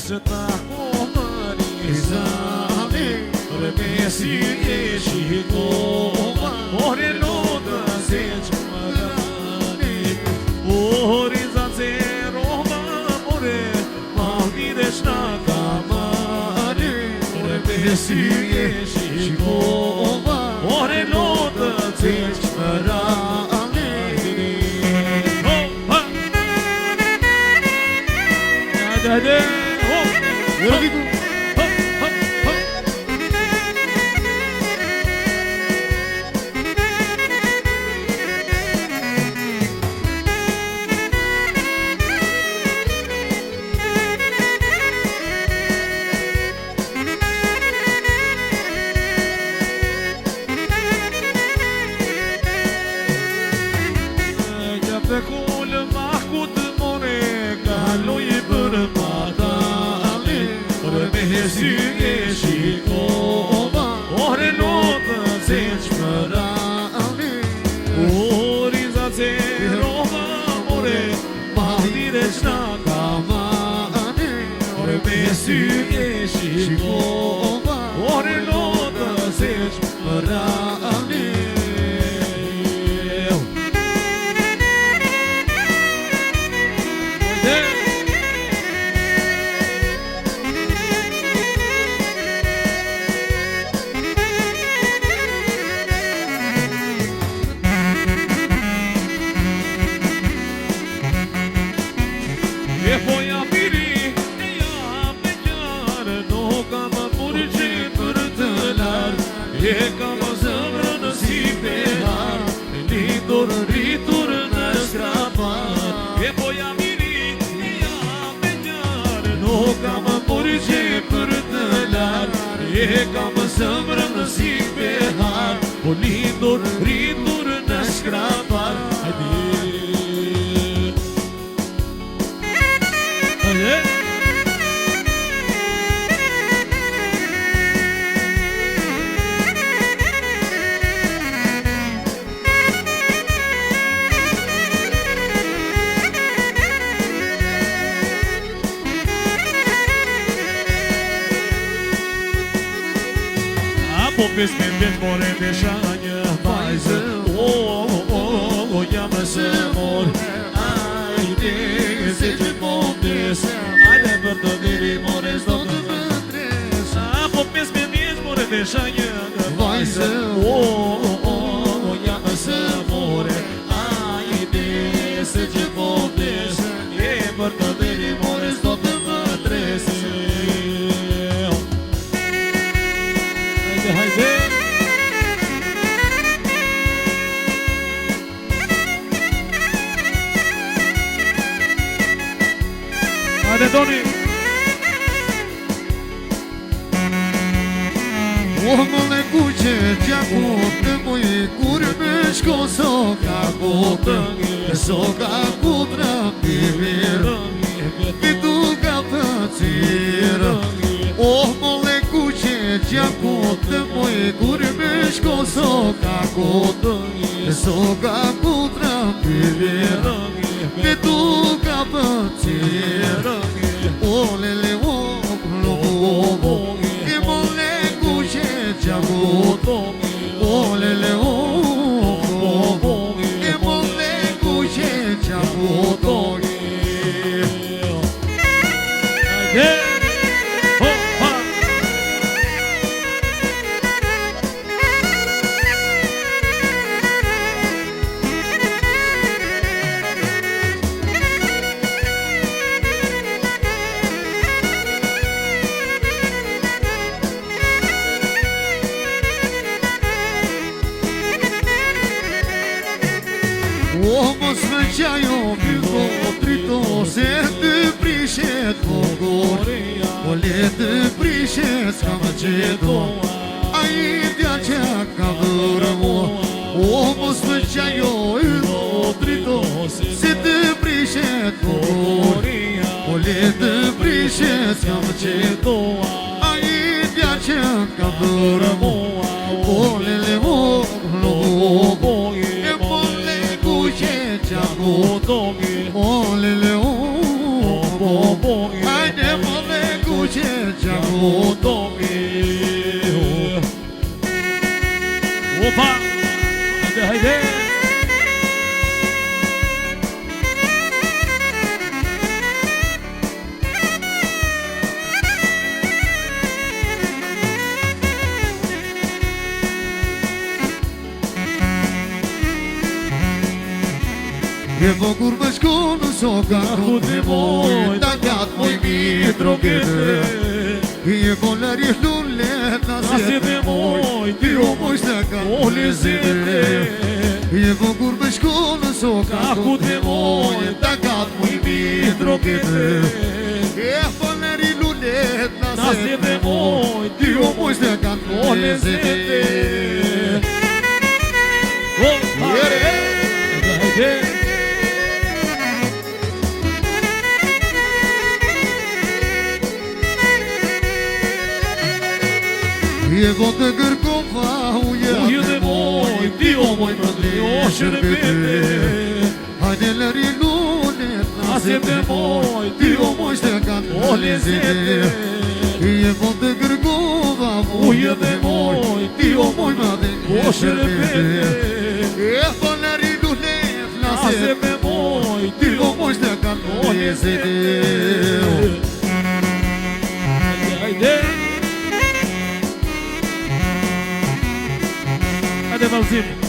se tako mani zani Remesi e shikova Ore lotë se që më rani Ore zanë roma more Ma videsh na kamani Remesi e shikova Ore lotë se që më rani Hadi hop yürü git hop Ya pe kul mahkut more kaloj Si e shikova Ore lotë se që më rani Ori za se rova Ore ma dire që na kamani Ore me si e shikova Ore lotë se që më rani E kam zëmrën si behar Lindur rritur në skrapar E po jam i ri, e jam e njarë Nuk kam burgje për të larë E kam zëmrën si behar Po lindur rritur në skrapar Hajde Po pesme vjet more desha një vajzë O, jam së mor Ajde, se që po mdes Ajde për të diri more s'do të më tres Po pesme vjet more desha një vajzë O, jam së mor Ajde, se që po mdes E për të diri more s'do të më tres Hajde Hajde Toni O më kuqe qako të moj Kur me shko soka kotë Soka kutra pirë Vitu ka pëcirë O më kuqe qako të moj Kur me shko soka kotë Soka kutra pirë Vitu ka pëcirë O lele o plobo E më kuqe qako O lele o plobo E më kuqe qako O mos me qajo mjëko trito Se të prishet vogor O le të prishet s'ka më qeto A i tja që ka vërë mo O mos me qajo mjëko trito Se të prishet vogor O le të prishet s'ka më qeto A i tja që ka vërë mo O lele mo O lele o, hajde mo le domi. Opa, hajde. E po kur më shku në soka ku të moj ta katë moj mitro këtë E po lëri lullet nasit e moj ti o moj shtë ka o lezite E po kur më shku në soka ku të moj ta katë moj mitro këtë E po lëri lullet nasit e moj ti o moj shtë ka o lezite E po të kërkom fa ujë dhe moj ti o moj më dhe o shërbete Hajde lëri lullet naset e moj ti o moj shtë kanë o lezete E po të kërkom fa ujë dhe moj ti o moj më dhe o shërbete E po lëri lullet naset e moj ti o moj shtë kanë o lezete Hajde, Valzim.